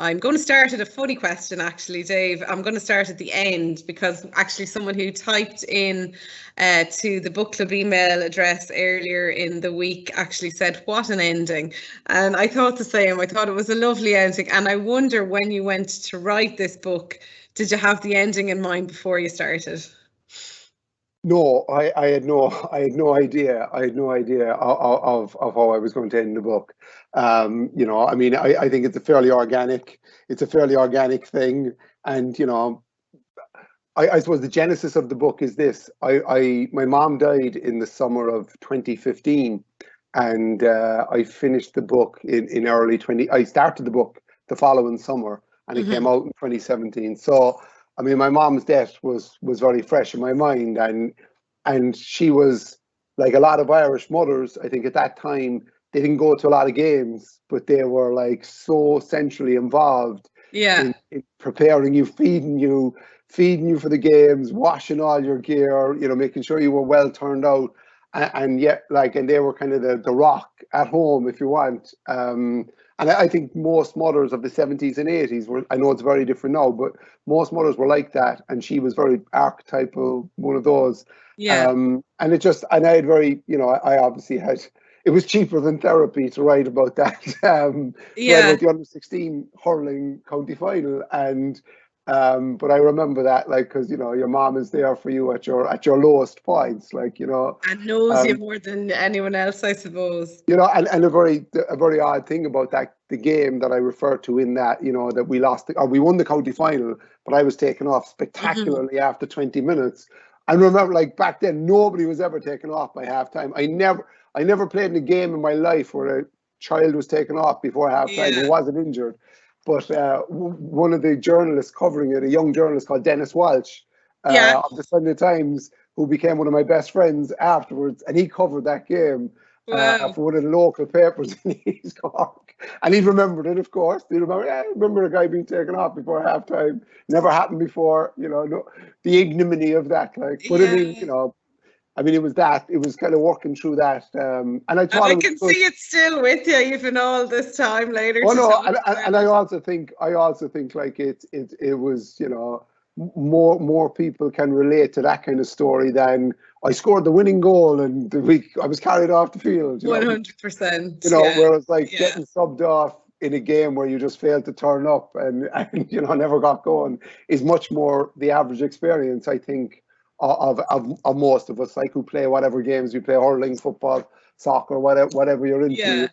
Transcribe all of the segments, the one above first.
I'm going to start at a funny question, actually, Dave. I'm going to start at the end because actually someone who typed in to the book club email address earlier in the week actually said, "What an ending." And I thought the same. I thought it was a lovely ending. And I wonder, when you went to write this book, did you have the ending in mind before you started? No, I had no idea. I had no idea of how I was going to end the book. I mean, I think it's a fairly organic thing. And, I suppose the genesis of the book is this. My mom died in the summer of 2015, and I finished the book in early 20. I started the book the following summer, and it came out in 2017. So, I mean, my mom's death was very fresh in my mind, and she was like a lot of Irish mothers. I think at that time they didn't go to a lot of games, but they were like so centrally involved Yeah. in preparing you, feeding you for the games, washing all your gear, making sure you were well turned out, and yet and they were kind of the rock at home, if you want. And I think most mothers of the 70s and 80s were, I know it's very different now, but most mothers were like that. And she was very archetypal, one of those. Yeah. And I had I obviously had, it was cheaper than therapy to write about that. To write about the under 16 hurling county final. But I remember that, because your mom is there for you at your lowest points, And knows you more than anyone else, I suppose. And a very odd thing about the game that I referred to in that, that we lost, or we won the county final, but I was taken off spectacularly after 20 minutes. And remember, back then, nobody was ever taken off by halftime. I never played in a game in my life where a child was taken off before halftime who wasn't injured. But one of the journalists covering it, a young journalist called Dennis Walsh of the Sunday Times, who became one of my best friends afterwards, and he covered that game for one of the local papers in East Cork. And he remembered it, of course. He remember a guy being taken off before halftime. Never happened before, the ignominy of that. I mean, it was kind of working through that. And I thought, and I can see it still with you, even all this time later. Oh no, and I also think it was, more people can relate to that kind of story than I scored the winning goal and I was carried off the field. 100%. Whereas getting subbed off in a game where you just failed to turn up and never got going is much more the average experience, I think, of most of us, who play whatever games we play, hurling, football, soccer, whatever you're into. Yeah.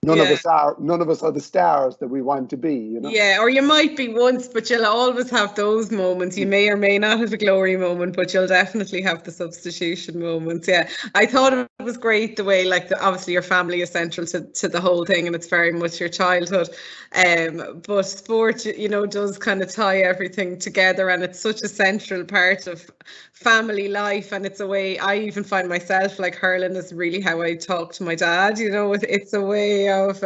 None of us are the stars that we want to be, Yeah, or you might be once, but you'll always have those moments. You may or may not have a glory moment, but you'll definitely have the substitution moments. Yeah, I thought it was great the way, obviously your family is central to the whole thing, and it's very much your childhood. But sport, does kind of tie everything together, and it's such a central part of family life. And it's a way I even find myself, hurling is really how I talk to my dad. It's a way of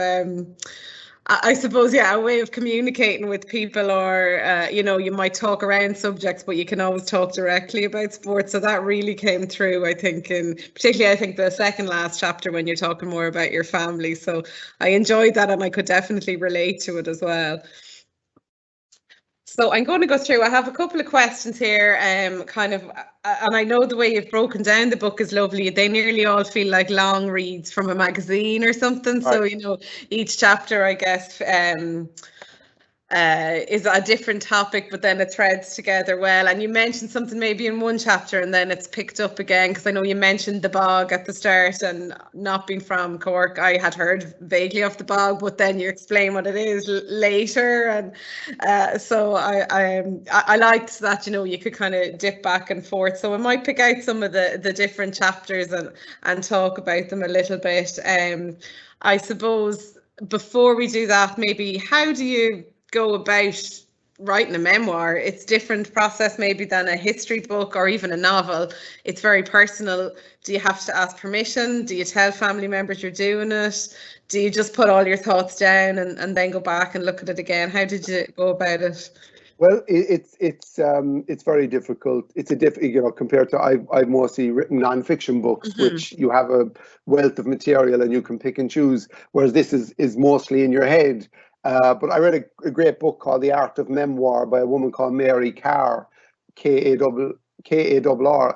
I suppose, a way of communicating with people, or you might talk around subjects, but you can always talk directly about sports. So that really came through, I think, particularly I think the second last chapter when you're talking more about your family. So I enjoyed that, and I could definitely relate to it as well. So I'm going to go through, I have a couple of questions here, and I know the way you've broken down the book is lovely. They nearly all feel like long reads from a magazine or something. Right. So, each chapter, I guess, is a different topic, but then it threads together well. And you mentioned something maybe in one chapter and then it's picked up again, because I know you mentioned the bog at the start, and not being from Cork, I had heard vaguely of the bog, but then you explain what it is later. And so I liked that, you could kind of dip back and forth. So I might pick out some of the different chapters and talk about them a little bit. I suppose before we do that, maybe how do you go about writing a memoir? It's different process maybe than a history book or even a novel. It's very personal. Do you have to ask permission? Do you tell family members you're doing it? Do you just put all your thoughts down and then go back and look at it again? How did you go about it? Well, it's very difficult. It's compared to I've mostly written non-fiction books, which you have a wealth of material and you can pick and choose, whereas this is mostly in your head. But I read a great book called The Art of Memoir by a woman called Mary Carr, Karr,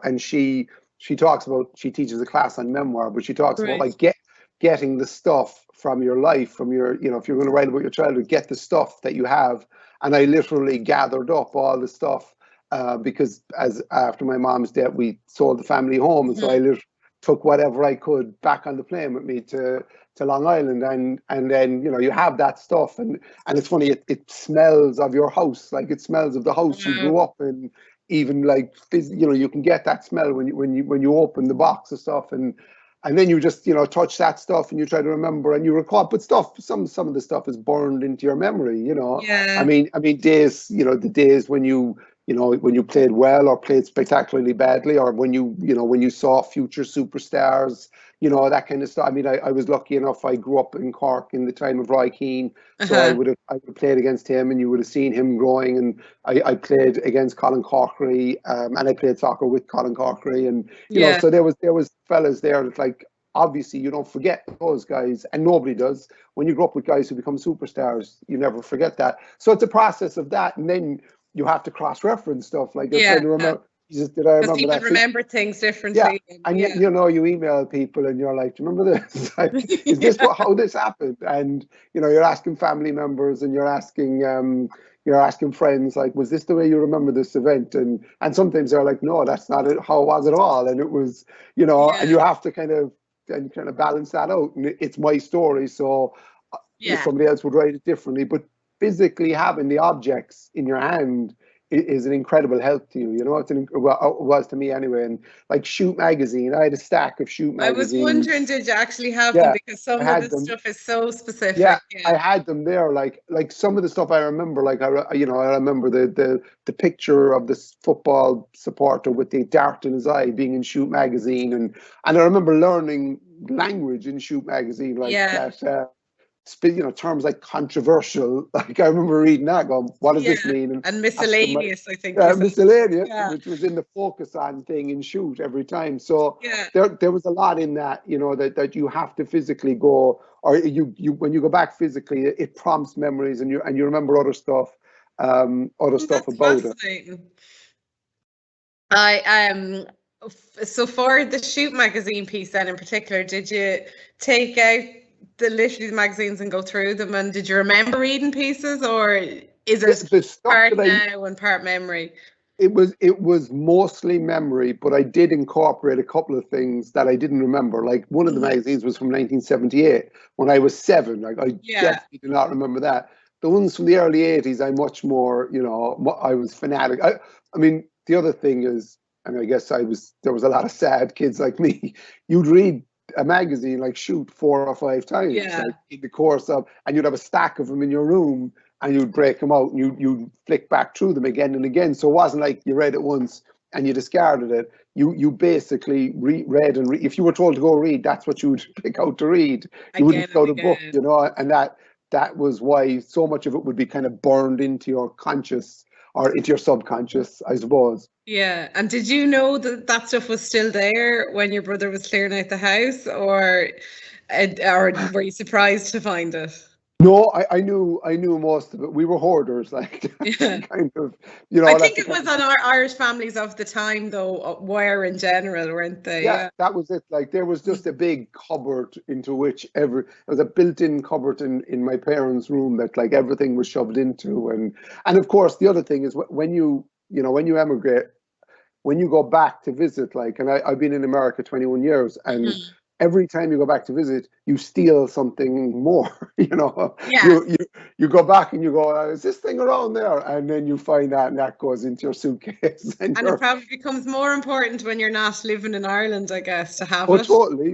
and she talks about, she teaches a class on memoir, but she talks about Right. like getting the stuff from your life, from your, you know, if you're going to write about your childhood, get the stuff that you have. And I literally gathered up all the stuff because as after my mom's death, we sold the family home, and so I literally took whatever I could back on the plane with me to Long Island, and then, you know, you have that stuff, and it's funny, it smells of your house, like it smells of the house you grew up in, even like, you know, you can get that smell when you open the box of stuff, and then you just, you know, touch that stuff and you try to remember and you recall, but some of the stuff is burned into your memory, you know. Yeah. I mean days, you know, the days when you know, when you played well or played spectacularly badly, or when you saw future superstars, you know, that kind of stuff. I mean, I was lucky enough, I grew up in Cork in the time of Roy Keane, so I would have played against him, and you would have seen him growing, and I played against Colin Corkery, and I played soccer with Colin Corkery, and you know, so there was fellas there that, like, obviously you don't forget those guys, and nobody does. When you grow up with guys who become superstars, you never forget that. So it's a process of that, and then you have to cross-reference stuff, like you're trying to remember. Jesus, did I remember people that? remember things differently. Yeah, and you know, you email people and you're like, do you remember this? Like, is this how this happened? And you know, you're asking family members, and you're asking friends, like, was this the way you remember this event? And sometimes they're like, no, that's not it, how it was at all. And it was, you know, and you have to kind of balance that out. And it's my story, so somebody else would write it differently. But physically having the objects in your hand is an incredible help to you. You know, it was to me anyway. And like Shoot magazine, I had a stack of Shoot magazines. I was wondering, did you actually have them? Because some of the stuff is so specific. Yeah, I had them there. Like some of the stuff I remember, like I remember the picture of this football supporter with the dart in his eye being in Shoot magazine, and I remember learning language in Shoot magazine, like that. You know, terms like controversial, like I remember reading that, going, what does this mean? And miscellaneous, I think. Miscellaneous, which was in the focus on thing in Shoot every time. So there was a lot in that, you know, that you have to physically go, or you when you go back physically, it prompts memories, and you remember other stuff, stuff about it. So for the Shoot magazine piece then in particular, did you take out literally the magazines and go through them, and did you remember reading pieces, or is it part now and part memory? It was mostly memory, but I did incorporate a couple of things that I didn't remember. Like one of the magazines was from 1978 when I was 7. Like I definitely do not remember that. The ones from the early 80s, I'm much more, you know, I was fanatic. I mean, the other thing is, and I guess there was a lot of sad kids like me. You'd read a magazine like Shoot 4 or 5 times like, in the course of, and you'd have a stack of them in your room, and you'd break them out, and you'd flick back through them again and again. So it wasn't like you read it once and you discarded it. You basically read and if you were told to go read, that's what you would pick out to read. You wouldn't go to book, you know, and that was why so much of it would be kind of burned into your conscious or into your subconscious, I suppose. Yeah. And did you know that stuff was still there when your brother was clearing out the house, or were you surprised to find it? No, I knew most of it. We were hoarders, like kind of, you know. I think it was on our Irish families of the time, though, were in general, weren't they? Yeah, that was it. Like there was just a big cupboard into which there was a built-in cupboard in my parents' room that like everything was shoved into, and of course the other thing is when you emigrate, when you go back to visit, like, and I've been in America 21 years, and every time you go back to visit, you steal something more, you know. Yeah. You go back and you go, is this thing around there? And then you find that, and that goes into your suitcase. And it probably becomes more important when you're not living in Ireland, I guess, to have it.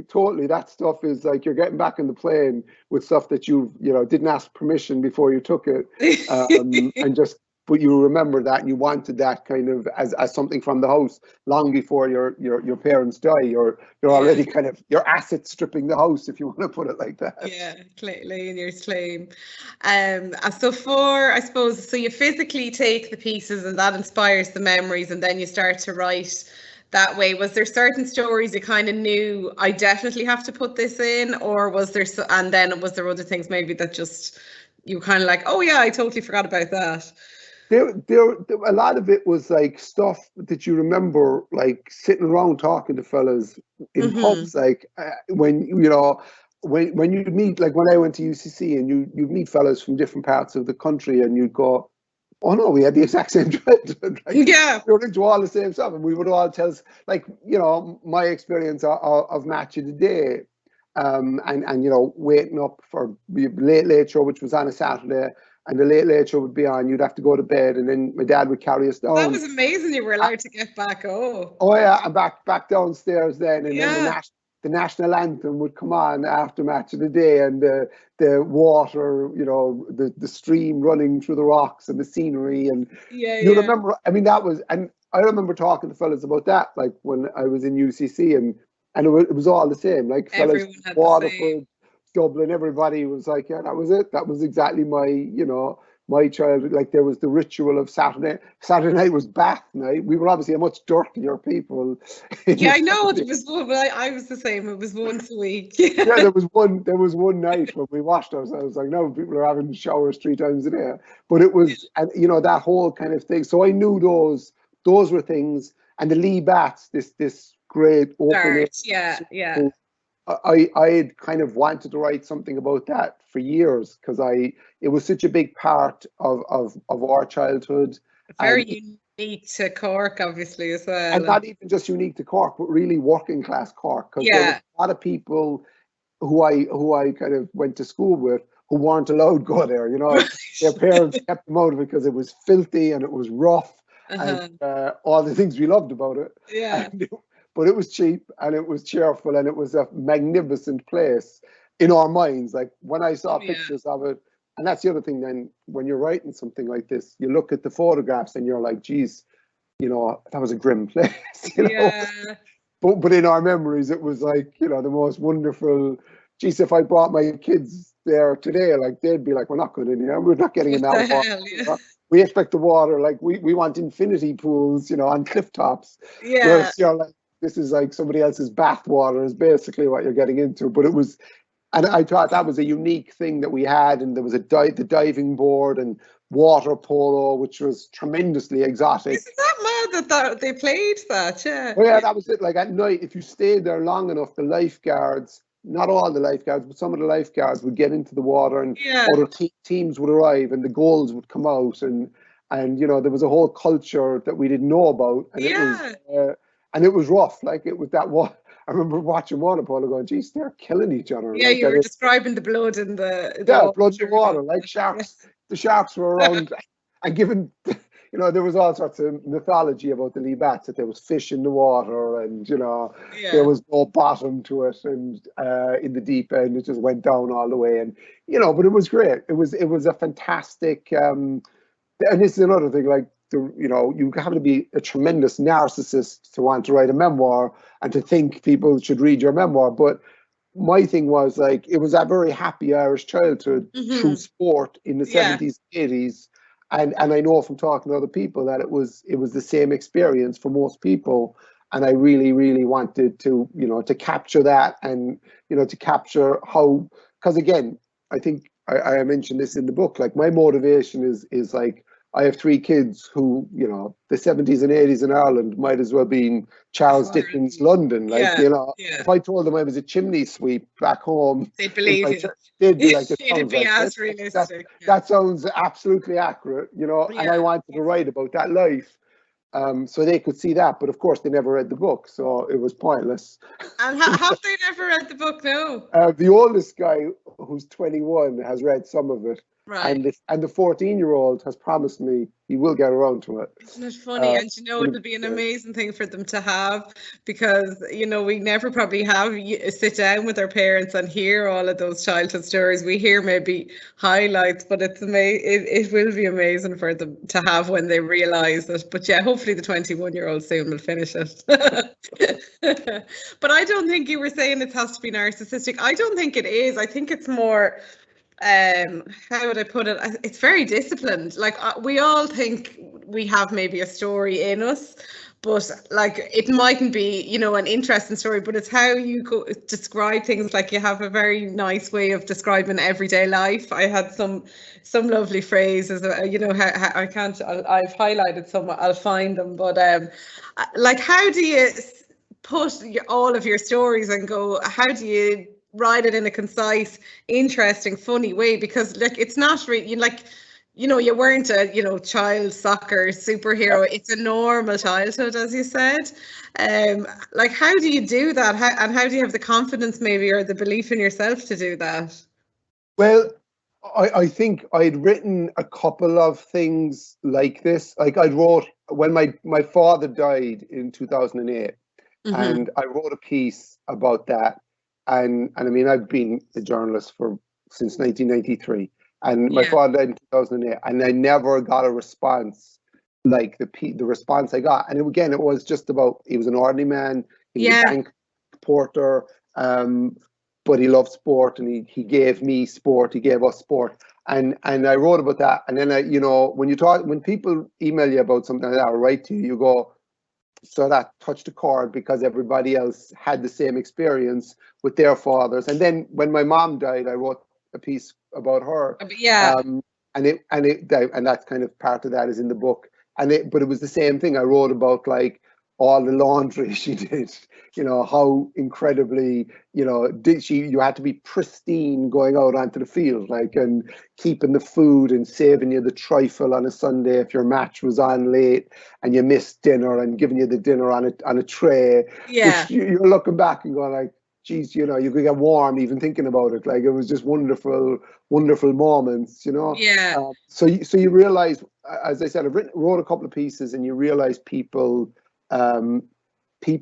Totally. That stuff is like you're getting back in the plane with stuff that you didn't ask permission before you took it, and just. But you remember that, and you wanted that kind of as something from the house long before your parents die. You're already kind of, you're asset stripping the house, if you want to put it like that. Yeah, laying your claim. I suppose, so you physically take the pieces, and that inspires the memories, and then you start to write that way. Was there certain stories you kind of knew, I definitely have to put this in, or was there other things maybe that just you were kind of like, oh yeah, I totally forgot about that. There, a lot of it was like stuff that you remember, like sitting around talking to fellas in pubs, like when when you meet, like when I went to UCC, and you meet fellas from different parts of the country, and you'd go, oh no, we had the exact same childhood. Like, Yeah. we were into all the same stuff, and we would all tell us, like, my experience of Match of the Day, and waiting up for the late show, which was on a Saturday, and the late show would be on. You'd have to go to bed, and then my dad would carry us down. That was amazing. You were allowed to get back. Oh yeah, and back downstairs then, and yeah. then the national anthem would come on after Match of the Day, and the water, the stream running through the rocks and the scenery, and you remember. I mean, that was, and I remember talking to fellas about that, like when I was in UCC, and it was all the same. Like fellas, Waterford, Dublin, everybody was like, yeah, that was it. That was exactly my childhood. Like, there was the ritual of Saturday night was bath night. We were obviously a much dirtier people. Yeah, I know. It was I was the same. It was once a week. Yeah, there was one night when we washed ourselves. Like, no, people are having showers 3 times a day. But it was, and that whole kind of thing. So I knew those were things. And the Lee Bats, this great open. Yeah. I had kind of wanted to write something about that for years, because it was such a big part of our childhood. Very unique to Cork, obviously, as well. And not even just unique to Cork, but really working class Cork, because there were a lot of people who I kind of went to school with who weren't allowed to go there. Their parents kept them out of it because it was filthy and it was rough, and all the things we loved about it. Yeah. But it was cheap, and it was cheerful, and it was a magnificent place in our minds. Like, when I saw pictures of it, and that's the other thing then, when you're writing something like this, you look at the photographs and you're like, geez, that was a grim place. But in our memories, it was like, the most wonderful. Geez, if I brought my kids there today, like, they'd be like, we're not good in here. We're not getting in that water. We expect the water, like, we want infinity pools, on cliff tops. Yeah. Whereas you're like, this is like somebody else's bath water is basically what you're getting into. But it was, and I thought that was a unique thing that we had. And there was the diving board and water polo, which was tremendously exotic. Isn't that mad that they played that? Yeah. Well, yeah, that was it. Like, at night, if you stayed there long enough, the lifeguards, not all the lifeguards, but some of the lifeguards would get into the water, and other teams would arrive, and the goals would come out, and there was a whole culture that we didn't know about, and it was rough. Like, it was that one. I remember watching water polo going, geez, they're killing each other. Yeah, like, you were describing the blood in the blood in the water, like sharks. The sharks were around, and given, there was all sorts of mythology about the Lee Bats, that there was fish in the water, and there was no bottom to it, and in the deep end it just went down all the way, and but it was great. It was a fantastic, and this is another thing, like, you have to be a tremendous narcissist to want to write a memoir and to think people should read your memoir. But my thing was, like, it was a very happy Irish childhood through sport in the 70s, 80s. And I know from talking to other people that it was the same experience for most people. And I really, really wanted to, to capture that, and, to capture how, because again, I think I mentioned this in the book, like, my motivation is like, I have 3 kids who, the 70s and 80s in Ireland might as well be in Charles Dickens' London. Like, if I told them I was a chimney sweep back home, they'd believe it. They'd be like, it'd be as realistic. That sounds absolutely accurate, and I wanted to write about that life. So they could see that, but of course they never read the book, so it was pointless. And have they never read the book? No. The oldest guy, who's 21, has read some of it. Right. And the 14-year-old has promised me he will get around to it. Isn't it funny? And it'll be an amazing thing for them to have, because we never probably sit down with our parents and hear all of those childhood stories. We hear maybe highlights, but it will be amazing for them to have when they realise it. But yeah, hopefully the 21-year-old soon will finish it. But I don't think you were saying it has to be narcissistic. I don't think it is. I think it's more, how would I put it? It's very disciplined. Like, we all think we have maybe a story in us, but like it mightn't be, you know, an interesting story, but it's how you describe things. Like you have a very nice way of describing everyday life. I had some lovely phrases, you know, how I can't, I've highlighted some, I'll find them, but like how do you put all of your stories and go, how do you write it in a concise, interesting, funny way? Because like it's not really like, you know, you weren't a, you know, child soccer superhero. It's a normal childhood, as you said. Like how do you do that? And how do you have the confidence maybe, or the belief in yourself to do that? Well, I think I'd written a couple of things like this. Like I wrote when my father died in 2008, and I wrote a piece about that. And I mean, I've been a journalist since 1993, and my father died in 2008, and I never got a response like the response I got. And again, it was just about, he was an ordinary man, he was a bank porter, but he loved sport, and he gave me sport, he gave us sport. And I wrote about that. And then you know, when people email you about something like that or write to you, you go, so that touched a chord because everybody else had the same experience with their fathers. And then when my mom died, I wrote a piece about her. And that's kind of part of that is in the book. But it was the same thing. I wrote about like all the laundry she did, you know, how incredibly, you know, you had to be pristine going out onto the field, like, and keeping the food and saving you the trifle on a Sunday if your match was on late and you missed dinner, and giving you the dinner on a tray. Which you're looking back and going like, geez, you know, you could get warm even thinking about it. Like it was just wonderful, wonderful moments, you know. So you realize, as I said, wrote a couple of pieces, and you realize people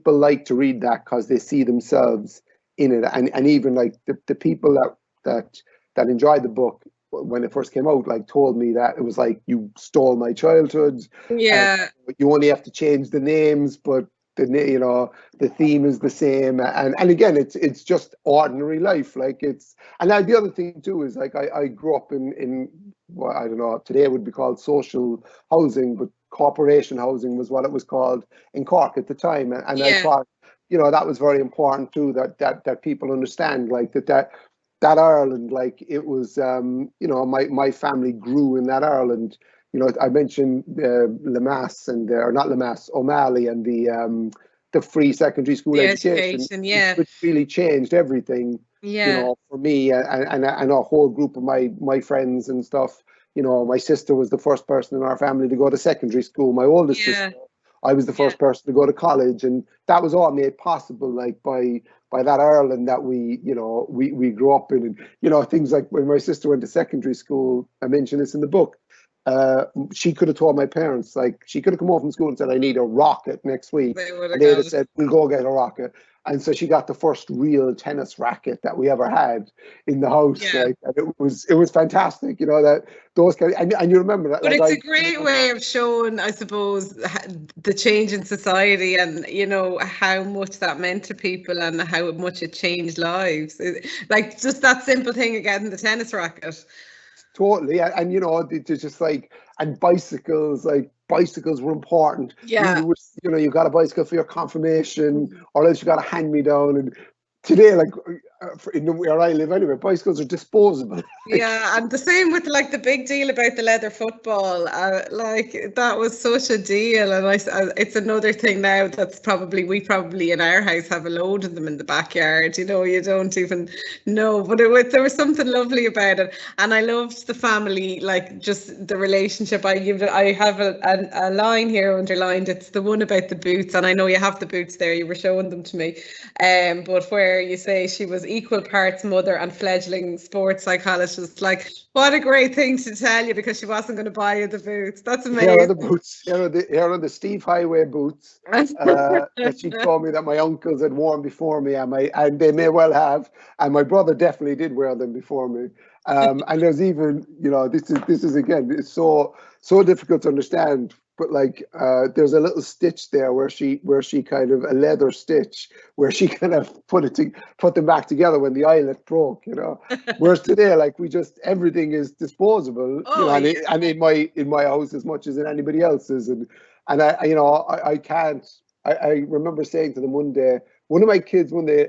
like to read that because they see themselves in it. And even like the people that enjoyed the book when it first came out, like told me that it was like, you stole my childhood. You only have to change the names, but you know, the theme is the same. And again, it's just ordinary life. Like and the other thing too is like I grew up in what, I don't know, today it would be called social housing, but corporation housing was what it was called in Cork at the time. And I thought, you know, that was very important too, that people understand, like that Ireland, like it was, you know, my family grew in that Ireland. You know, I mentioned Lemass or not Lemass, O'Malley, and the free secondary school education, which really changed everything. You know, for me and a whole group of my friends and stuff. You know, my sister was the first person in our family to go to secondary school. My oldest sister, I was the first person to go to college, and that was all made possible like by that Ireland that we grew up in. And you know, things like when my sister went to secondary school, I mentioned this in the book. She could have told my parents, like, she could have come home from school and said, I need a rocket next week. And they'd have said, we'll go get a rocket. And so she got the first real tennis racket that we ever had in the house. Like, and it was fantastic, you know, that those kind of, and you remember that. But like, it's a great way of showing, I suppose, the change in society, and you know how much that meant to people and how much it changed lives. Like just that simple thing of getting the tennis racket. Totally. And you know, there's just like, and bicycles were important. You know, you got a bicycle for your confirmation, or else you got a hand-me-down. And today, like where I live anyway, bicycles are disposable. And the same with like the big deal about the leather football. Like that was such a deal, and it's another thing now that's we probably in our house have a load of them in the backyard. You know, you don't even know, but there was something lovely about it, and I loved the family, like just the relationship. I have a line here underlined. It's the one about the boots, and I know you have the boots there. You were showing them to me, but where you say she was equal parts mother and fledgling sports psychologist. Like, what a great thing to tell you, because she wasn't going to buy you the boots. That's amazing. Here are the boots. Here are the Steve Highway boots that she told me that my uncles had worn before me, and they may well have, and my brother definitely did wear them before me. And there's even, you know, this is again, it's so difficult to understand. But like, there's a little stitch there where she kind of, a leather stitch where she kind of put them back together when the eyelet broke, you know. Whereas today, like, everything is disposable, you know, and in my house as much as in anybody else's, and And I can't. I remember saying to them one day, one of my kids one day,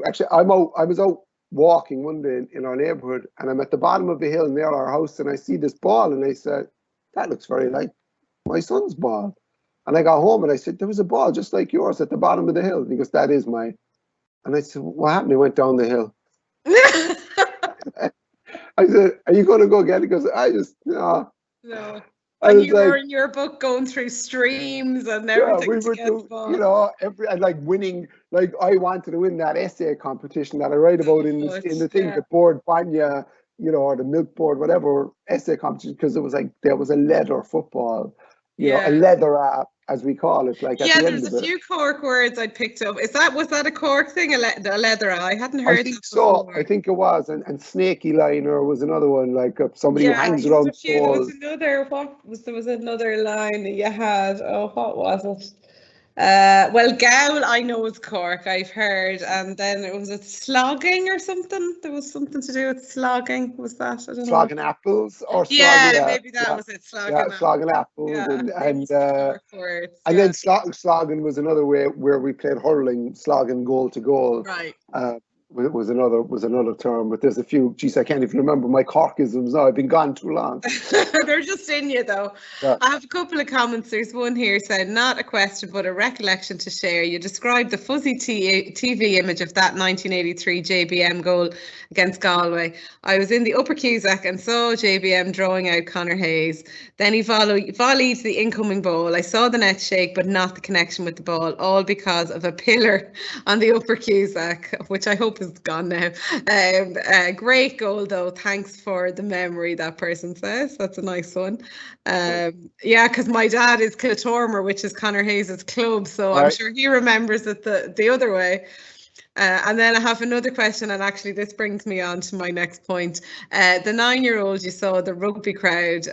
actually, I was out walking one day in our neighborhood, and I'm at the bottom of the hill near our house, and I see this ball, and I said, that looks very like my son's ball. And I got home and I said, there was a ball just like yours at the bottom of the hill. And he goes, that is mine. And I said, what happened? He went down the hill. I said, are you going to go get it? He goes, no. No. And you were in your book going through streams and everything. Yeah, we were like winning. Like I wanted to win that essay competition that I write about in the thing, the board Banya, or the milk board, whatever essay competition, because it was like there was a leather football, a leather app, as we call it. Like there's a few Cork words I picked up. Was that a Cork thing? A leather? I hadn't heard. I think so. I think it was, and snaky liner was another one. Like somebody who hangs around stores. There was another line that you had. Oh, what was it? Well, Gowl I know is Cork, I've heard, and then it was slogging or something. There was something to do with slogging. Was that? I don't slogging know. apples or slogging, maybe that was it. Slogging apples, and then slogging was another way where we played hurling, slogging goal to goal. Right. Was another term, but there's a few. Geez, I can't even remember my Corkisms now. I've been gone too long. They're just in you, though. Yeah. I have a couple of comments. There's one here said, not a question, but a recollection to share. You described the fuzzy TV image of that 1983 JBM goal against Galway. I was in the upper Cusack and saw JBM drawing out Conor Hayes. Then he volleyed the incoming ball. I saw the net shake, but not the connection with the ball, all because of a pillar on the upper Cusack, which I hope is gone now. Great goal though. Thanks for the memory, that person says. That's a nice one. Because my dad is Kiltormer, which is Conor Hayes' club, so right. I'm sure he remembers it the other way. And then I have another question, and actually this brings me on to my next point. The 9-year-old you saw the rugby crowd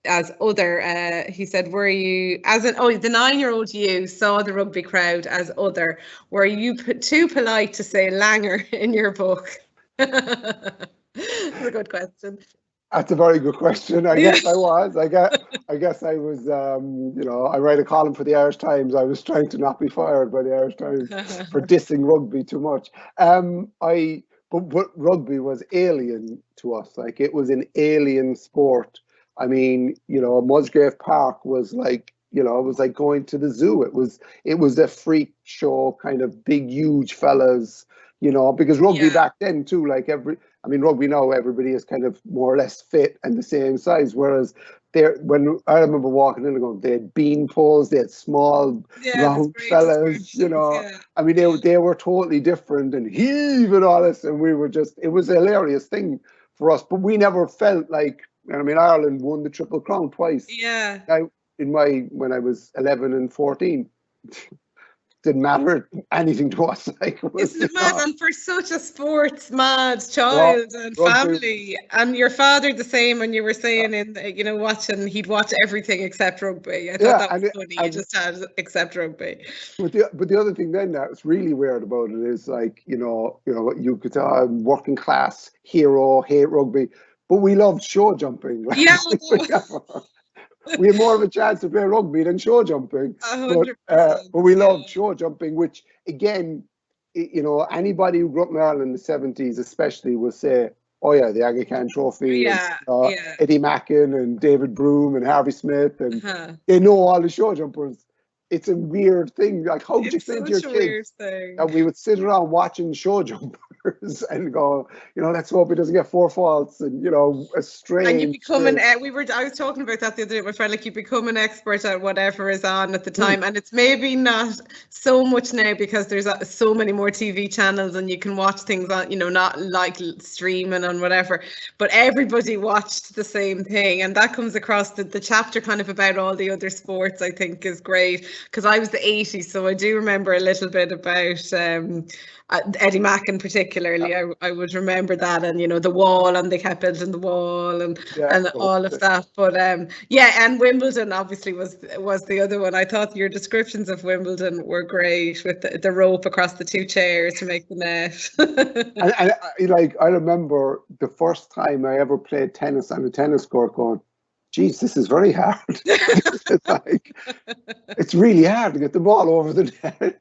as other, he said, were you, the 9-year-old you saw the rugby crowd as other. Were you too polite to say langer in your book? That's a good question. That's a very good question. I guess I was. I guess I was, I write a column for the Irish Times. I was trying to not be fired by the Irish Times for dissing rugby too much. But rugby was alien to us. Like, it was an alien sport. I mean, Musgrave Park was like, it was like going to the zoo. It was a freak show, kind of big, huge fellas, because rugby back then too, like rugby now, everybody is kind of more or less fit and the same size. Whereas when I remember walking in and going, they had bean poles, they had small, round fellas, I mean, they were totally different and heave and all this. And we were it was a hilarious thing for us, but we never felt like, Ireland won the Triple Crown twice. Yeah. When I was 11 and 14, didn't matter anything to us. Isn't it mad? And for such a sports mad child and family, and your father the same. When you were saying he'd watch everything except rugby. I thought that was funny. You just had except rugby. But the other thing then that's really weird about it is like you could working class hero, hate rugby. But we loved show jumping. We had more of a chance to play rugby than show jumping. But we loved show jumping, which again, anybody who grew up in Ireland in the 70s especially will say, oh yeah, the Aga Khan Trophy, Eddie Macken and David Broom and Harvey Smith, and they know all the show jumpers. It's a weird thing. Like, how would you say to your kids that we would sit around watching show jumpers and go, let's hope he doesn't get 4 faults and, a strange. And you become I was talking about that the other day with my friend, like you become an expert at whatever is on at the time. And it's maybe not so much now because there's so many more TV channels and you can watch things on, not like streaming and whatever, but everybody watched the same thing. And that comes across the chapter kind of about all the other sports, I think is great. Because I was the 80s, so I do remember a little bit about Eddie Macken particularly. I would remember that, and the wall, and they kept building the wall, and all of that. But and Wimbledon obviously was the other one. I thought your descriptions of Wimbledon were great with the rope across the 2 chairs to make the net. and I remember the first time I ever played tennis on a tennis court going, geez, this is very hard. Like, it's really hard to get the ball over the net.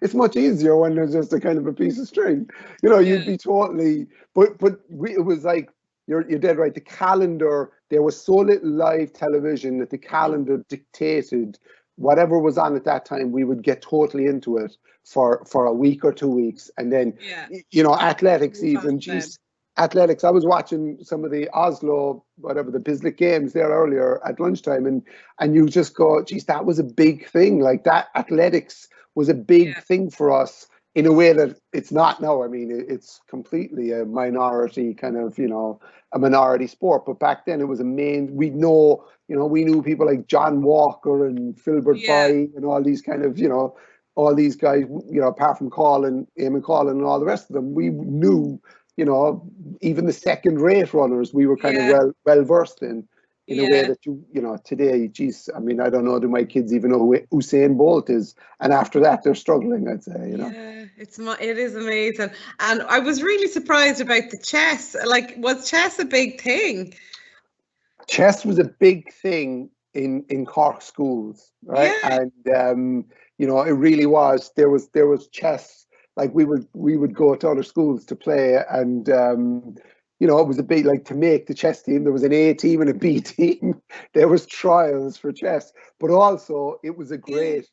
It's much easier when there's just a kind of a piece of string. You'd be totally. It was like you're dead right. The calendar. There was so little live television that the calendar dictated whatever was on at that time. We would get totally into it for a week or 2 weeks, and then athletics even. Geez, athletics. I was watching some of the Oslo, whatever, the Bislett games there earlier at lunchtime, and you just go, geez, that was a big thing. Like that, athletics was a big thing for us in a way that it's not now. I mean, it's completely a minority kind of, a minority sport. But back then it was a main. We knew people like John Walker and Philbert Bay and all these kind of, all these guys, apart from Eamon Collin and all the rest of them, we knew. Even the second rate runners, we were kind of well versed in a way that today, geez, I mean, I don't know, do my kids even know who Usain Bolt is? And after that, they're struggling, I'd say, Yeah, it is amazing. And I was really surprised about the chess. Like, was chess a big thing? Chess was a big thing in Cork schools, right? Yeah. And, it really was. There was chess. Like we would go to other schools to play, and it was a big, like, to make the chess team. There was an A team and a B team. There was trials for chess, but also it was a great.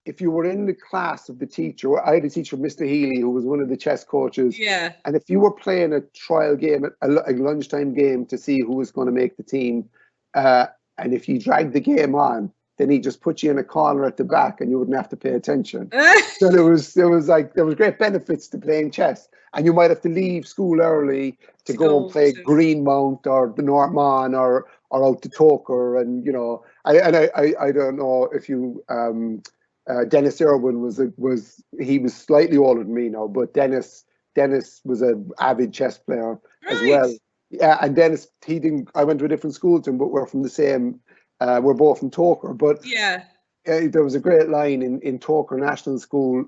If you were in the class of the teacher, I had a teacher, Mr. Healy, who was one of the chess coaches. Yeah. And if you were playing a trial game, a lunchtime game to see who was going to make the team, and if you dragged the game on, then he just put you in a corner at the back and you wouldn't have to pay attention. So there was great benefits to playing chess. And you might have to leave school early to go and play Greenmount or the North Mon or out to Toker. And, I don't know if you, Dennis Irwin was slightly older than me now, but Dennis was an avid chess player as well. Yeah, and Dennis, I went to a different school to him, but we're from the same. We're both from Toker, but there was a great line in Toker National School.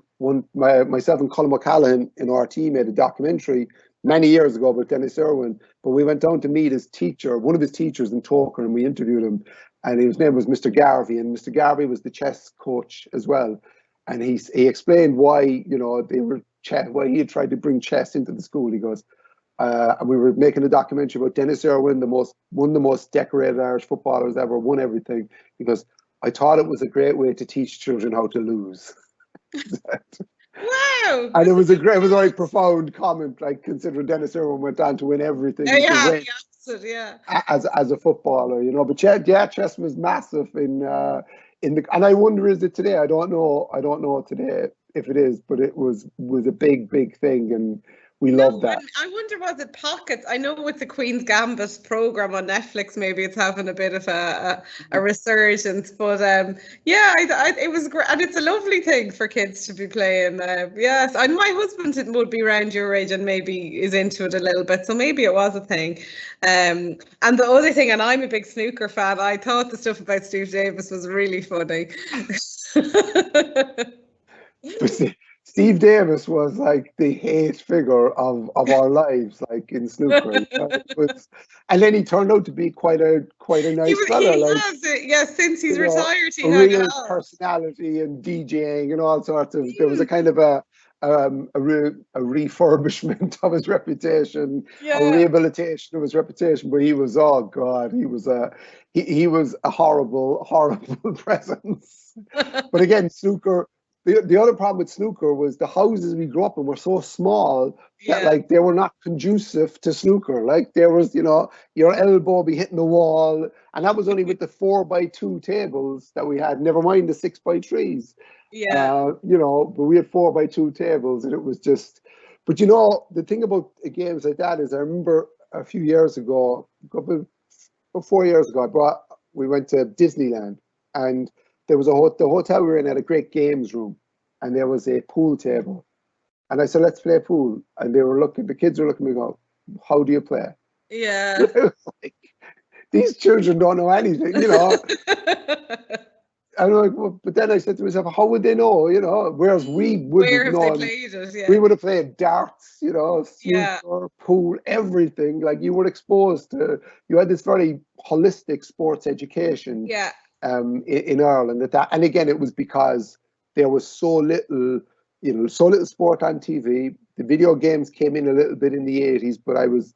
Myself and Colin O'Callaghan in RT made a documentary many years ago about Dennis Irwin, but we went down to meet his teacher, one of his teachers in Toker, and we interviewed him, and his name was Mr. Garvey, and Mr. Garvey was the chess coach as well, and he explained why why he had tried to bring chess into the school. He goes, and we were making a documentary about Dennis Irwin, one of the most decorated Irish footballers ever, won everything. Because I thought it was a great way to teach children how to lose. Wow! And it was a very profound comment, like, considering Dennis Irwin went on to win everything. As a footballer, But chess was massive in the. And I wonder, is it today? I don't know today if it is, but it was a big thing, and we love that. I wonder, was it pockets? I know with the Queen's Gambit program on Netflix, maybe it's having a bit of a resurgence. But it was great, and it's a lovely thing for kids to be playing. Yes, and my husband would be around your age and maybe is into it a little bit, so maybe it was a thing. And the other thing, and I'm a big snooker fan, I thought the stuff about Steve Davis was really funny. Steve Davis was like the hate figure of our lives, like in snooker. And then he turned out to be quite a nice fella. Since he's retired, he had a real personality and DJing and all sorts of. There was a kind of a refurbishment of his reputation, a rehabilitation of his reputation. But he was, he was a horrible presence. But again, snooker. The other problem with snooker was the houses we grew up in were so small that, like, they were not conducive to snooker. Like, there was, your elbow be hitting the wall, and that was only with the 4x2 tables that we had. Never mind the 6x3s. But we had 4x2 tables, and it was just. But the thing about games like that is, I remember a few years ago, about 4 years ago, we went to Disneyland, and there was the hotel we were in had a great games room, and there was a pool table. And I said, let's play pool. And the kids were looking at me going, how do you play? Yeah. Like, these children don't know anything, I'm like, well, but then I said to myself, how would they know? You know, whereas we Where wouldn't have they know. played it? We Yeah. would have played darts, you know, Yeah. snooker, pool, everything. Like you were exposed to, you had this very holistic sports education Yeah. in Ireland. And again, it was because there was so little, so little sport on TV. The video games came in a little bit in the 80s, but I was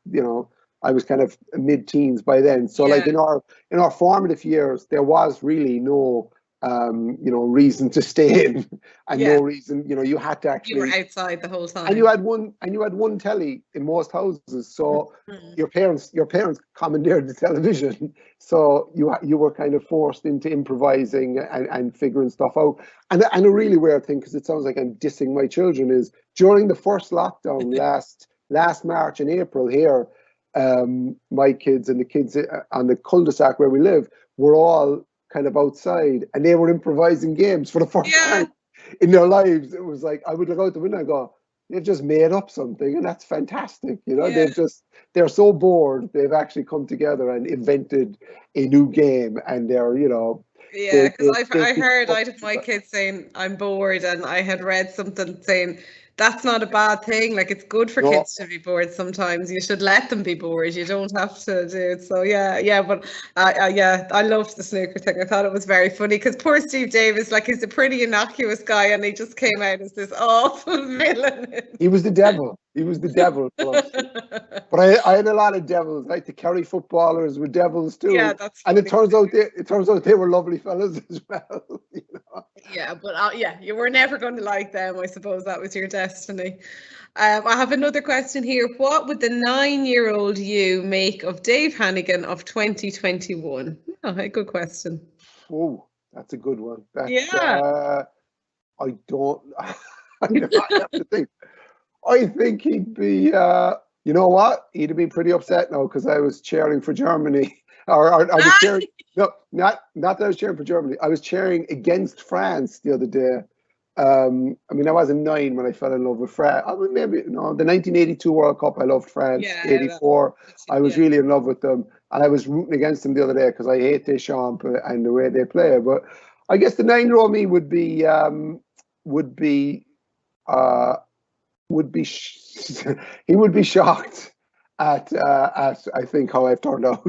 kind of mid-teens by then. So like Yeah. in our formative years, there was really no reason to stay in and Yeah. no reason, you had to You were actually, outside the whole and you time. had one telly in most houses, so Mhm. your parents commandeered the television, so you were kind of forced into improvising and figuring stuff out. And a really weird thing, because it sounds like I'm dissing my children, is during the first lockdown last March and April here, my kids and the kids on the cul-de-sac where we live were all kind of outside, and they were improvising games for the first Yeah. time in their lives. It was like I would look out the window and go, they've just made up something, and that's fantastic. Yeah. They're so bored, they've actually come together and invented a new game, and Yeah, because I they heard I'd have my kids saying I'm bored, and I had read something saying that's not a bad thing. Like it's good for no. kids to be bored sometimes. You should let them be bored. You don't have to do it. So yeah, yeah. But yeah, I loved the snooker thing. I thought it was very funny because poor Steve Davis, like he's a pretty innocuous guy, and he just came out as this awful villain. He was the devil. He was the devil for us. But I had a lot of devils. Like the Kerry footballers were devils Yeah, too, that's and it funny. turns out they were lovely fellas as well. Yeah, but yeah, you were never going to like them. I suppose that was your destiny. I have another question here. What would the 9-year-old you make of Dave Hannigan of 2021? Oh, a good question. Oh, that's a good one. That's Yeah. I don't. I have to think. I think he'd be. You know what? He'd have been pretty upset now because I was cheering for Germany, or I was cheering. No, not that I was cheering for Germany. I was cheering against France the other day. I mean, I wasn't 9 when I fell in love with France. I mean, maybe no, the 1982 World Cup. I loved France. Yeah, 84. I was yeah. really in love with them, and I was rooting against them the other day because I hate Deschamps and the way they play. But I guess the 9-year-old me would be uh, would be he would be shocked at I think how I've turned out.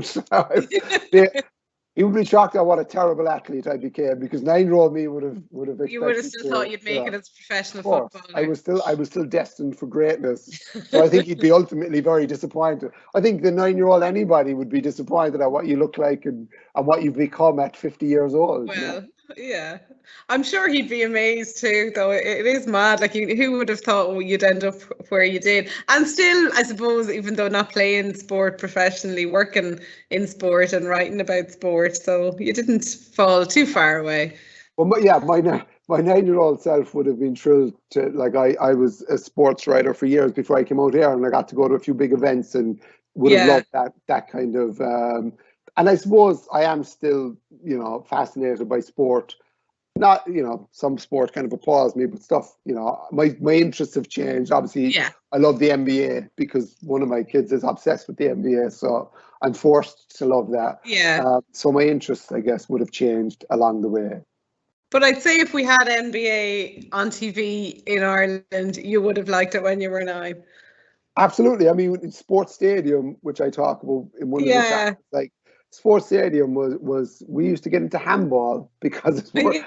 He would be shocked at what a terrible athlete I became, because 9-year-old me would have expected. You would have still thought you'd make it as a professional Of course, footballer. I was still destined for greatness. So I think he'd be ultimately very disappointed. I think the 9-year-old anybody would be disappointed at what you look like and what you've become at 50 years old. Well, yeah. I'm sure he'd be amazed too, though. It is mad. Like, who would have thought you'd end up where you did? And still, I suppose, even though not playing sport professionally, working in sport and writing about sport, so you didn't fall too far away. Well, my 9-year-old self would have been thrilled to, like, I was a sports writer for years before I came out here, and I got to go to a few big events and would have Yeah. loved that kind of. And I suppose I am still, fascinated by sport. Not, some sport kind of appalls me, but stuff, my interests have changed. Obviously, Yeah. I love the NBA because one of my kids is obsessed with the NBA, so I'm forced to love that. Yeah. So my interests, I guess, would have changed along the way. But I'd say if we had NBA on TV in Ireland, you would have liked it when you were 9. Absolutely. I mean, Sports Stadium, which I talk about in one of the Yeah. chapters, like Sports Stadium was we used to get into handball because it's more. Yeah,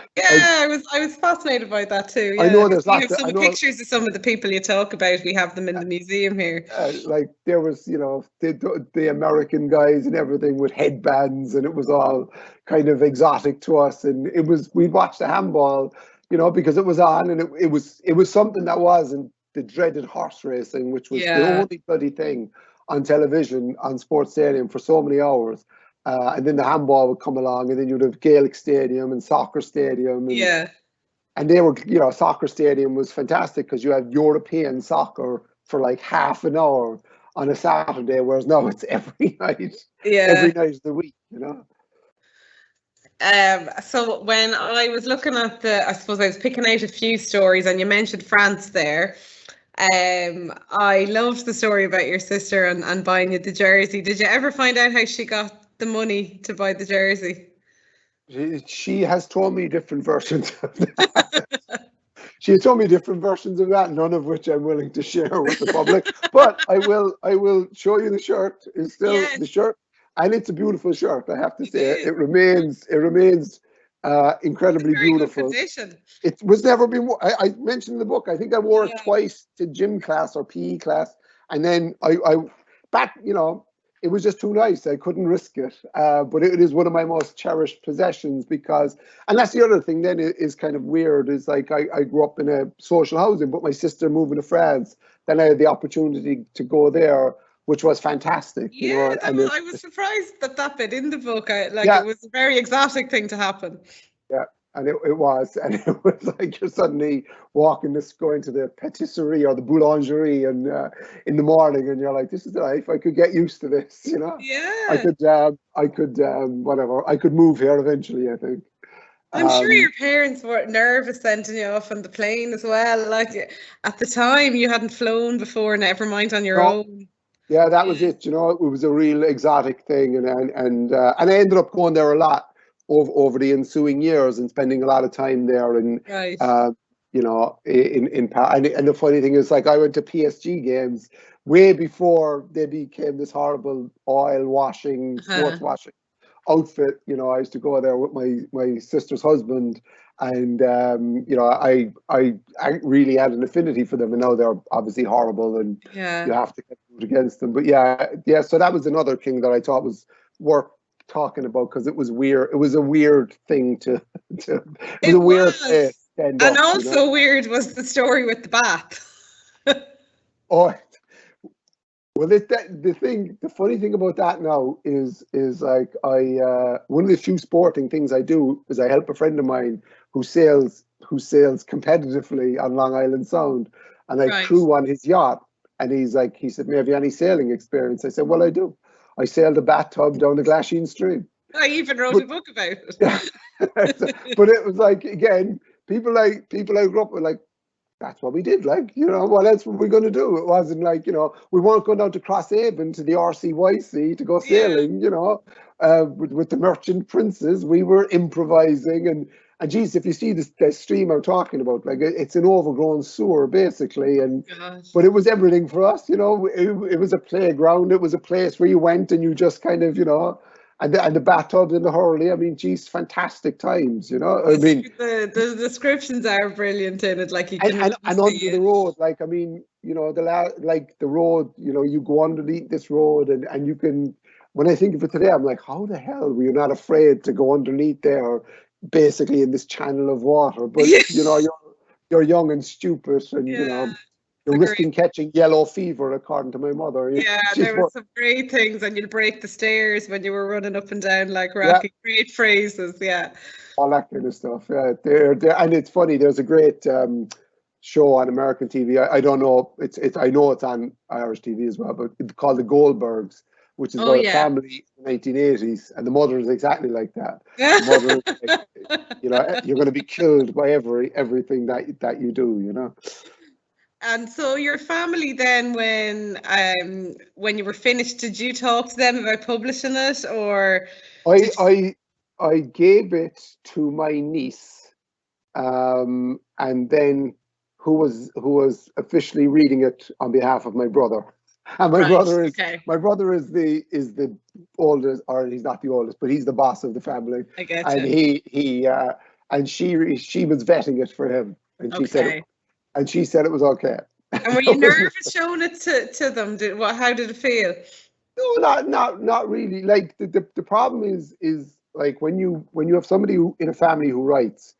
I was fascinated by that too. I Yeah, know there's we lots have of. some I know, pictures of some of the people you talk about. We have them in the museum here. like there was, the American guys and everything with headbands, and it was all kind of exotic to us. And we'd watch the handball, because it was on, and it was something that wasn't the dreaded horse racing, which was the Yeah. only bloody thing on television on Sports Stadium for so many hours. And then the handball would come along, and then you'd have Gaelic Stadium and Soccer Stadium. Yeah. And they were, Soccer Stadium was fantastic because you had European soccer for like half an hour on a Saturday, whereas now it's every night, Yeah. every night of the week, So when I was looking at I suppose I was picking out a few stories, and you mentioned France there. I loved the story about your sister and buying you the jersey. Did you ever find out how she got the money to buy the jersey? She has told me different versions of that. She has told me different versions of that, none of which I'm willing to share with the public. But I will show you the shirt. It's still Yes, the shirt, and it's a beautiful shirt. I have to it say, is. it remains It's incredibly very good beautiful. condition. It was never been. I mentioned in the book. I think I wore it Yeah. twice to gym class or PE class, and then I back. It was just too nice. I couldn't risk it. But it is one of my most cherished possessions because, and that's the other thing. Then is kind of weird. Is like I grew up in a social housing, but my sister moving to France. Then I had the opportunity to go there, which was fantastic. Yeah, And I was surprised that that bit in the book. Like it yeah, was a very exotic thing to happen. yeah, and it was, and it was like you're suddenly going to the patisserie or the boulangerie, and in the morning, and you're like, "This is life. I could get used to this." Yeah. Whatever. I could move here eventually. I think. I'm sure Um, your parents were nervous sending you off on the plane as well. Like at the time, you hadn't flown before, never mind on your no, own. yeah, that was it. It was a real exotic thing, and I ended up going there a lot over the ensuing years and spending a lot of time there. And Right. and the funny thing is, like, I went to PSG games way before they became this horrible oil washing, Uh-huh. sports washing outfit. I used to go there with my sister's husband, and I really had an affinity for them, and now they're obviously horrible, and you Yeah. have to root against them. But yeah. So that was another thing that I thought was worth talking about because it was weird. It was a weird thing to. It was It a weird place was. to end And up. also weird was the story with the bath. Oh, well, the funny thing about that now is like one of the few sporting things I do is I help a friend of mine who sails competitively on Long Island Sound, and I Right. crew on his yacht, and he said, "May I have any sailing experience?" I said, "Well, I do. I sailed a bathtub down the Glasheen Stream." I even wrote But a book about yeah, but it was like again, people I grew up with like that's what we did. Like, what else were we going to do? It wasn't like, we weren't going down to Crosshaven to the RCYC to go Yeah. sailing, with the merchant princes. We were improvising. And geez, if you see the stream I'm talking about, like it's an overgrown sewer basically. Gosh. But it was everything for us, it was a playground. It was a place where you went and you just kind of, and the bathtubs and the hurley. I mean, geez, fantastic times, I mean, The descriptions are brilliant in it. Like you and, can and, really and under see the it. road, like I mean, the road, you go underneath this road, and you can. When I think of it today, I'm like, how the hell were you not afraid to go underneath there, basically in this channel of water? But Yeah. you're young and stupid, and Yeah. It's you're a great. risking catching yellow fever, according to my mother. Yeah, She's there were more, some great things, and you'd break the stairs when you were running up and down like yeah, Rocky. Great phrases, yeah. all that kind of stuff. Yeah, and it's funny. There's a great show on American TV. I don't know. It's I know it's on Irish TV as well, but it's called The Goldbergs, which is Oh about a yeah. family in the 1980s, and the mother is exactly like that. The mother is like, you're going to be killed by everything that you do. And so your family then, when you were finished, did you talk to them about publishing it, or I did I I gave it to my niece, and then who was officially reading it on behalf of my brother. And my right? brother is Okay, my brother is the oldest, or he's not the oldest, but he's the boss of the family. I get And you. she was vetting it for him, and Okay. she said it was okay. And were you nervous showing it to them? How did it feel? No, not really. Like the problem is like when you have somebody in a family who writes,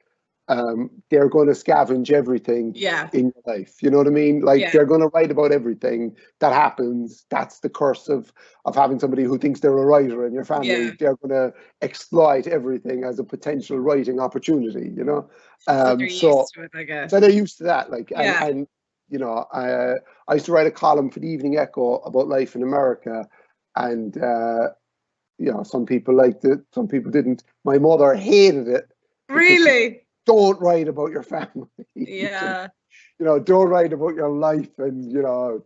they're going to scavenge everything Yeah, in your life. You know what I mean? Like yeah, they're going to write about everything that happens. That's the curse of having somebody who thinks they're a writer in your family. yeah. They're going to exploit everything as a potential writing opportunity. So they're So used to it, I guess. so they're used to that. Like Yeah. and I used to write a column for the Evening Echo about life in America, and some people liked it, some people didn't. My mother hated it because she Really? don't write about your family. Yeah. Don't write about your life, and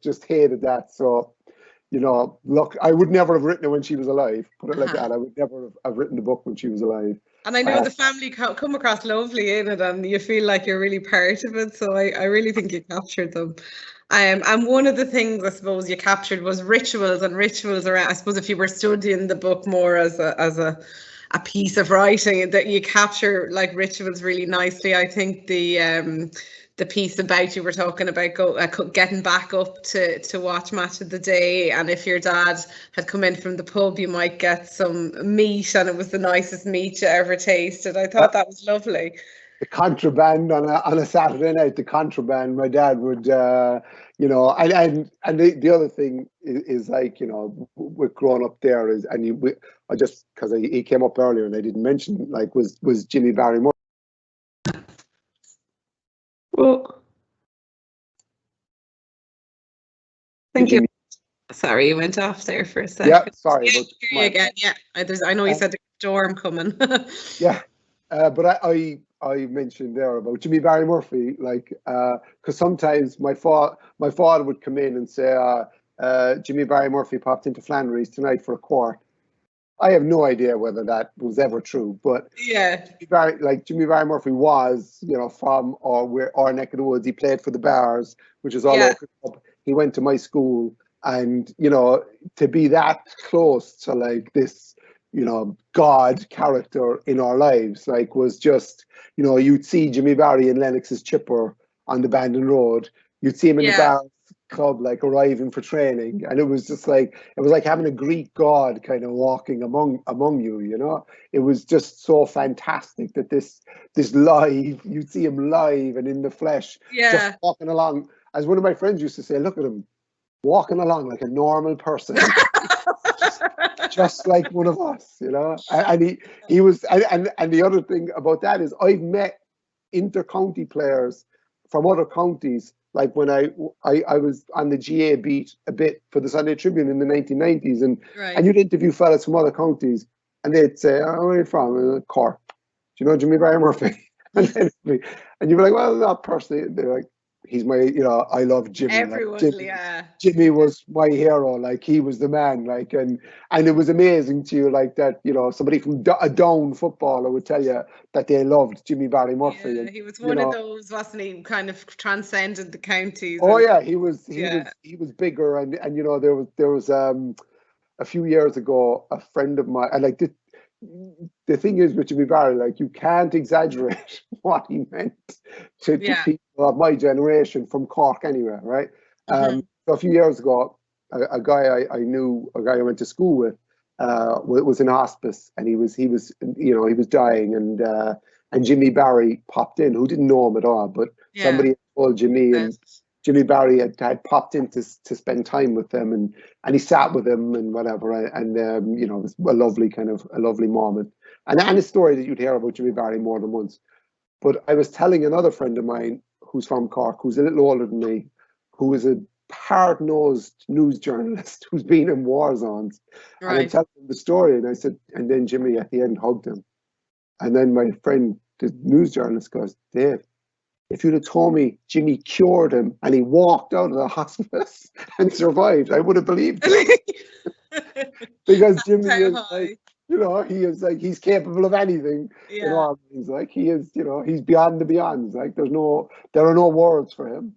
just hated that. So look, I would never have written it when she was alive. Put it like Uh-huh. that. I would never have written the book when she was alive. And I know the family come across lovely in it, and you feel like you're really part of it. So I really think you captured them. And one of the things I suppose you captured was rituals and rituals around. I suppose if you were studying the book more as a piece of writing, that you capture like rituals really nicely. I think the piece about you were talking about getting back up to watch Match of the Day, and if your dad had come in from the pub, you might get some meat, and it was the nicest meat you ever tasted. I thought that was lovely. The contraband on a Saturday night, the contraband, my dad would, you know, and the other thing is like, you know, with growing up there is, and I just, because he came up earlier and I didn't mention, like, was Jimmy Barrymore. Well, thank you. Sorry, you went off there for a second. Yeah, sorry. Yeah, hear you again. Yeah, I know you said the storm coming. Yeah, but I mentioned there about Jimmy Barry Murphy, like, because sometimes my father would come in and say, Jimmy Barry Murphy popped into Flannery's tonight for a quart. I have no idea whether that was ever true, but yeah, Jimmy Barry Murphy was, you know, from our neck of the woods. He played for the Bars, which is all over. He went to my school, and you know, to be that close to like this, you know, God character in our lives, like, was just, you know, you'd see Jimmy Barry in Lennox's Chipper on the Bandon Road. You'd see him in the Bar Club, like arriving for training, and it was like having a Greek god kind of walking among you. You know, it was just so fantastic that this live, you'd see him live and in the flesh, just walking along. As one of my friends used to say, look at him walking along like a normal person. just like one of us, you know. And he was, and the other thing about that is I've met inter-county players from other counties. Like when I was on the GAA beat a bit for the Sunday Tribune in the 1990s, and you'd interview fellas from other counties, and they'd say, "Oh, where are you from?" Cork. Do you know Jimmy Barry Murphy? and you'd be like, "Well, not personally." They're like, he's my, you know, I love Jimmy. Everyone, like, Jimmy was my hero. Like, he was the man. Like, and it was amazing to you, like that. You know, somebody from a Down footballer would tell you that they loved Jimmy Barry Murphy. Yeah, and he was one of those, wasn't he? Kind of transcended the counties. Oh yeah, he was bigger, and you know, there was a few years ago a friend of mine, and like the thing is with Jimmy Barry, like, you can't exaggerate what he meant to people of my generation from Cork anyway, right? So a few years ago, a guy I knew, a guy I went to school with, was in hospice, and he was you know, he was dying, and Jimmy Barry popped in, who didn't know him at all, but somebody told Jimmy, and Jimmy Barry had popped in to spend time with them, and he sat with them and whatever, and you know, it was a lovely moment, and a story that you'd hear about Jimmy Barry more than once. But I was telling another friend of mine who's from Cork, who's a little older than me, who is a hard-nosed news journalist who's been in war zones, and I'm telling him the story, and I said, and then Jimmy at the end hugged him, and then my friend, the news journalist, goes, Dave, if you'd have told me Jimmy cured him and he walked out of the hospice and survived, I would have believed it. Because Jimmy is like, you know, he is like, he's capable of anything. You know, he's like, he is, you know, he's beyond the beyonds. Like, there are no words for him.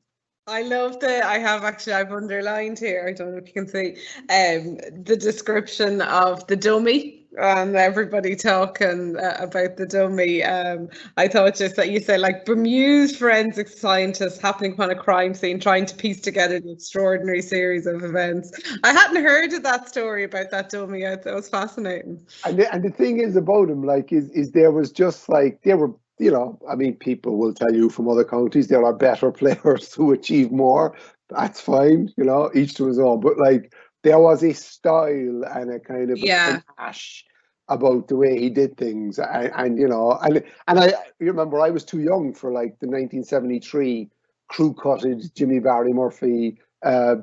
I love I've underlined here, I don't know if you can see, the description of the dummy, and everybody talking about the dummy. I thought just that you said, like, bemused forensic scientists happening upon a crime scene trying to piece together the extraordinary series of events. I hadn't heard of that story about that dummy. I thought it was fascinating. And the thing is about him, like, is there was just like, there were, you know, I mean, people will tell you from other counties there are better players who achieve more. That's fine, you know, each to his own. But like, there was a style and a kind of a panache about the way he did things, and you know, and I remember I was too young for like the 1973 crew cutted Jimmy Barry Murphy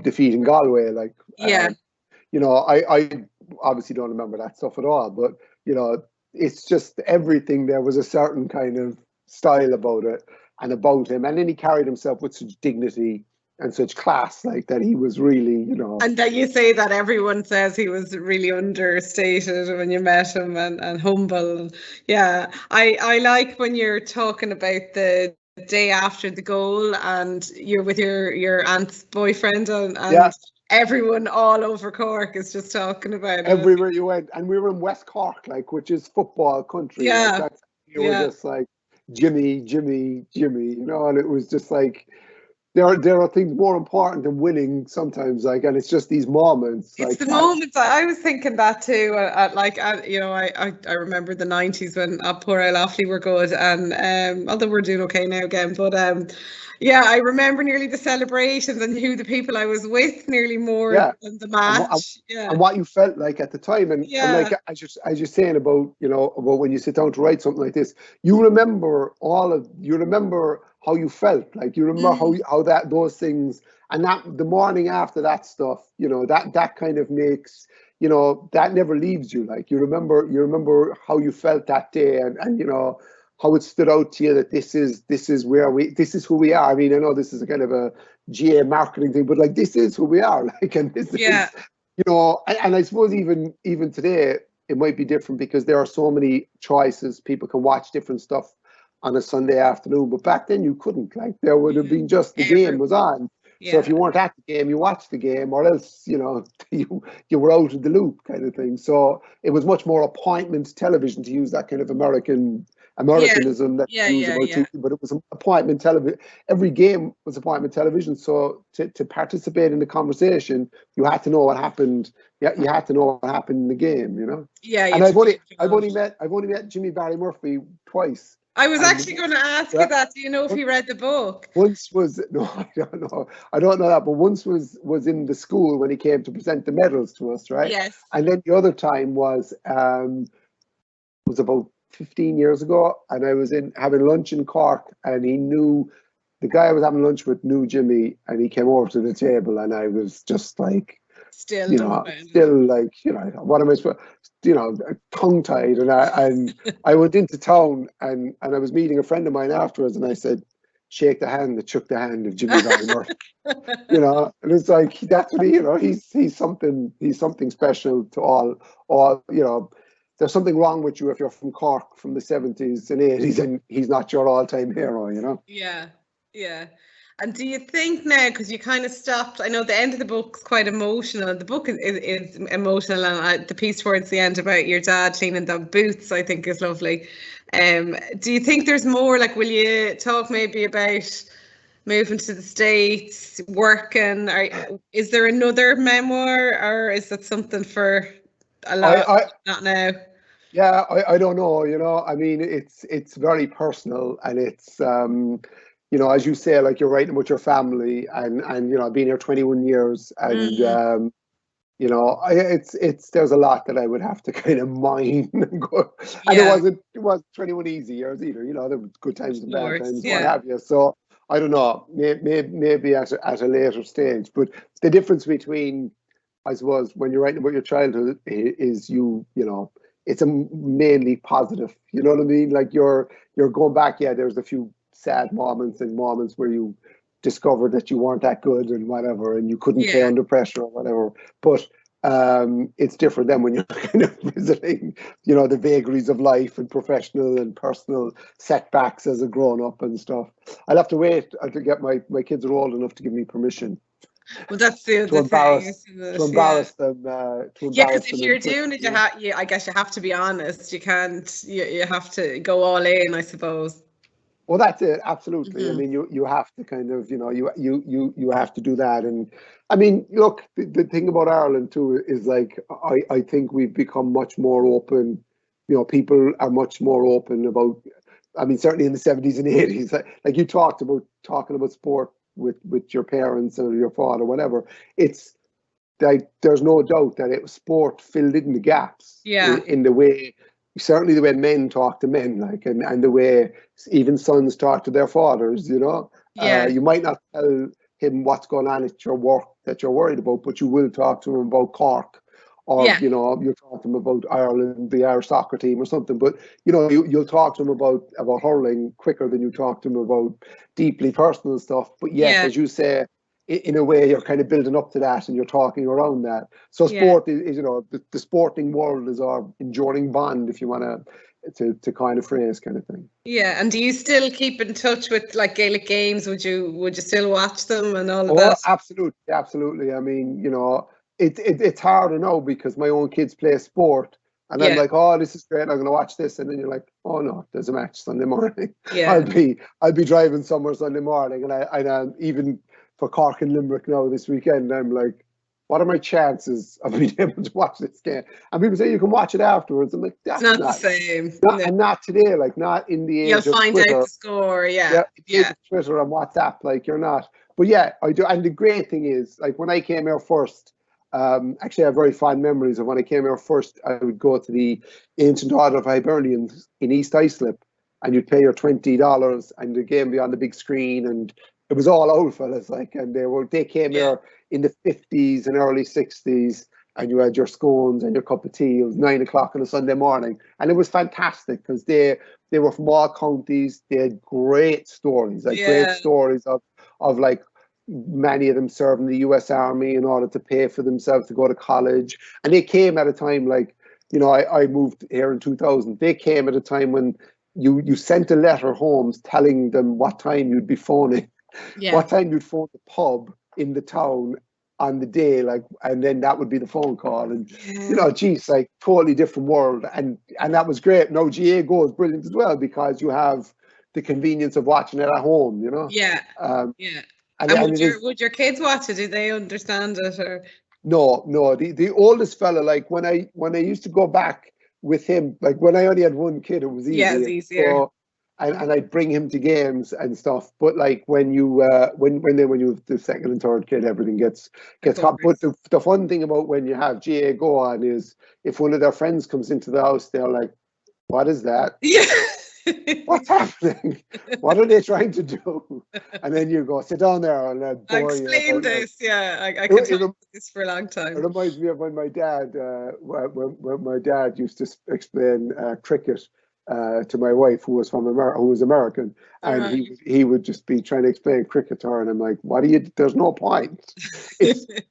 defeat in Galway. Like, you know, I obviously don't remember that stuff at all, but you know, it's just everything. There was a certain kind of style about it and about him, and then he carried himself with such dignity and such class, like that he was really, you know. And that you say that everyone says he was really understated when you met him, and humble. Yeah, I like when you're talking about the day after the goal and you're with your aunt's boyfriend, Yeah, and everyone all over Cork is just talking about it. everywhere you went, and we were in West Cork, like, which is football country, like Yeah, that's, you were yeah. just like Jimmy, Jimmy, Jimmy, you know, and it was just like there are things more important than winning sometimes, like, and it's just these moments It's like the that. moments. I was thinking that too. You know, I remember the 90s when Poor El Offaly were good, and although we're doing okay now again, but yeah, I remember nearly the celebrations and who the people I was with nearly more Yeah, than the and match. Yeah, what you felt like at the time, and like yeah, as you're saying about, you know, about when you sit down to write something like this, you remember how you felt, like you remember mm, how that those things, and that the morning after that stuff, you know, that kind of makes, you know, that never leaves you, like you remember how you felt that day, and you know how it stood out to you that this is who we are. I mean, I know this is a kind of a GA marketing thing, but like this is who we are, like, and this yeah. is, you know, and I suppose even today it might be different because there are so many choices. People can watch different stuff on a Sunday afternoon, but back then you couldn't. Like there would have been just the game was Everyone. on. So if Yeah, you weren't at the game, you watched the game, or else, you know, you were out of the loop, kind of thing. So it was much more appointment television, to use that kind of yeah, Americanism that yeah, we use yeah, about yeah. TV, but it was appointment television. Every game was appointment television. So to participate in the conversation, you had to know what happened. Yeah, you had to know what happened in the game, you know. Yeah, you And had to be involved. I've only met Jimmy Barry Murphy twice, I was and actually going to ask you yeah, that. Do you know if he read the book? once was no, I don't know that, but once was in the school when he came to present the medals to us, right? Yes. And then the other time was about 15 years ago, and I was in having lunch in Cork, and he knew the guy I was having lunch with knew Jimmy, and he came over to the table, and I was just like, Still you know, dumbfounded. still like, you know, what am I supposed, you know, tongue tied, and I went into town, and I was meeting a friend of mine afterwards, and I said, shake the hand that shook the hand of Jimmy Barrymore, you know, and it's like that's what he, you know, he's something special to all, you know. There's something wrong with you if you're from Cork from the 70s and 80s and he's not your all-time hero, you know. Yeah, yeah. And do you think now, because you kind of stopped, I know the end of the book's quite emotional. The book is emotional, and the piece towards the end about your dad cleaning the boots, I think, is lovely. Do you think there's more? Like, will you talk maybe about moving to the States, working? Or is there another memoir, or is that something for a I, lot? I Not now. yeah, I don't know, you know. I mean, it's very personal, and it's you know, as you say, like you're writing with your family, and you know, I've been here 21 years, and Mm, you know, it's there's a lot that I would have to kind of mine and go, and yeah, it wasn't 21 easy years either, you know. There were good times of and bad course. times, what Yeah. have you. So I don't know, maybe at a later stage, but the difference between, I suppose, when you're writing about your childhood is you know, it's a mainly positive. You know what I mean? Like you're going back. Yeah, there's a few sad moments and moments where you discovered that you weren't that good and whatever, and you couldn't play Yeah. under pressure or whatever. But it's different than when you're kind of visiting, you know, the vagaries of life and professional and personal setbacks as a grown up and stuff. I'll have to wait until get my kids are old enough to give me permission Well, that's the to other thing, embarrass isn't it? Yeah. to Yeah, because embarrass if them in you're Twitter. doing it, You know? I guess you have to be honest. You can't, you have to go all in, I suppose. Well, that's it. Absolutely. I Hmm. mean, you have to kind of, you know, you have to do that. And I mean, look, the thing about Ireland too is like I think we've become much more open. You know, people are much more open about. I mean, certainly in the 70s and 80s, like you talked about talking about sport with your parents or your father, whatever. It's like there's no doubt that it was sport filled in the gaps Yeah. in the way, certainly the way men talk to men, like, and the way even sons talk to their fathers, you know. Yeah. You might not tell him what's going on at your work that you're worried about, but you will talk to him about Cork, or Yeah. you know, you'll talk to him about Ireland, the Irish soccer team or something. But you know, you'll talk to him about hurling quicker than you talk to him about deeply personal stuff. But yet, Yeah. as you say, in a way, you're kind of building up to that and you're talking around that. So sport is the sporting world is our enduring bond, if you want to kind of phrase kind of thing. Yeah, and do you still keep in touch with like Gaelic games? Would you still watch them and all of that? Absolutely. I mean, it's harder now because my own kids play sport. And I'm like, oh, this is great. I'm going to watch this. And then you're like, oh no, there's a match Sunday morning. Yeah. I'll be driving somewhere Sunday morning. And I even for Cork and Limerick now this weekend, I'm like, what are my chances of being able to watch this game? And people say you can watch it afterwards. I'm like, that's not the same. And not today, like not in the age You'll find Twitter. out the score, Yeah. Twitter and WhatsApp, like you're not. But yeah, I do. And the great thing is, like when I came here first, actually I have very fond memories of when I came here first. I would go to the Ancient Order of Hibernians in East Islip, and you'd pay your $20 and the game be on the big screen, and it was all old fellas, like, and they came here in the 50s and early 60s, and you had your scones and your cup of tea. It was 9 o'clock on a Sunday morning, and it was fantastic because they were from all counties. They had great stories, great stories of like many of them serving the U.S. Army in order to pay for themselves to go to college, and they came at a time like, I moved here in 2000. They came at a time when you sent a letter home telling them what time you'd be phoning. What time you'd phone the pub in the town on the day, like, and then that would be the phone call, and geez, like totally different world, and that was great. Now GAA Go is brilliant as well because you have the convenience of watching it at home, And would your kids watch it? Do they understand it or? No. The oldest fella, like when I used to go back with him, like when I only had one kid, it was easier. Yeah, it's easier. So, and I'd bring him to games and stuff. But like when you when you have the second and third kid, everything gets hot. But the fun thing about when you have GAA Go on is if one of their friends comes into the house, they're like, "What is that? Yeah. What's happening? What are they trying to do?" And then you go, sit down there and explain this. I could talk about this for a long time. It reminds me of when my dad, when my dad used to explain cricket to my wife, who was American, and he would just be trying to explain cricket to her, and I'm like, "What do you? There's no point.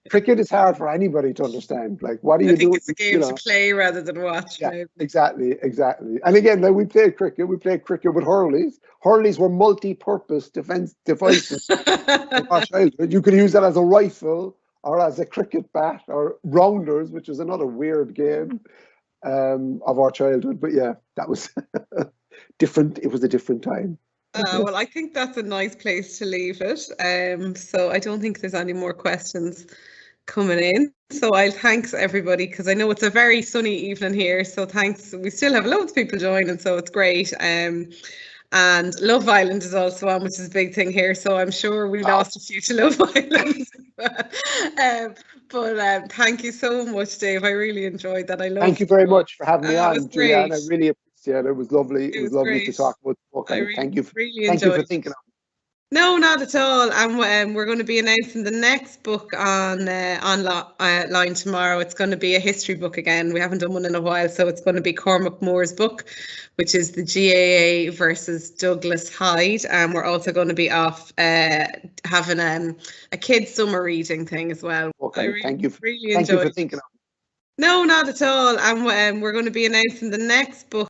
Cricket is hard for anybody to understand. Like, what do you do? It's a game to play rather than watch." Yeah, exactly. And again, like we played cricket. We played cricket with hurleys. Hurleys were multi-purpose defense devices. In our childhood, you could use that as a rifle or as a cricket bat or rounders, which is another weird game of our childhood. But yeah, that was different. It was a different time. Well, I think that's a nice place to leave it. So I don't think there's any more questions coming in. So I'll thanks everybody because I know it's a very sunny evening here. So thanks. We still have loads of people joining, so it's great. And Love Island is also on, which is a big thing here. So I'm sure we lost a few to Love Island. But thank you so much, Dave. I really enjoyed that. Thank you very much for having me on, was great. Julia, and I really appreciate it. It was lovely. It was lovely to talk about the book. Thank you for thinking of me. No, not at all. And we're going to be announcing the next book online tomorrow. It's going to be a history book again. We haven't done one in a while, so it's going to be Cormac Moore's book, which is the GAA versus Douglas Hyde. And we're also going to be off having a kids' summer reading thing as well. Okay, thank you for thinking of me. No, not at all. And we're going to be announcing the next book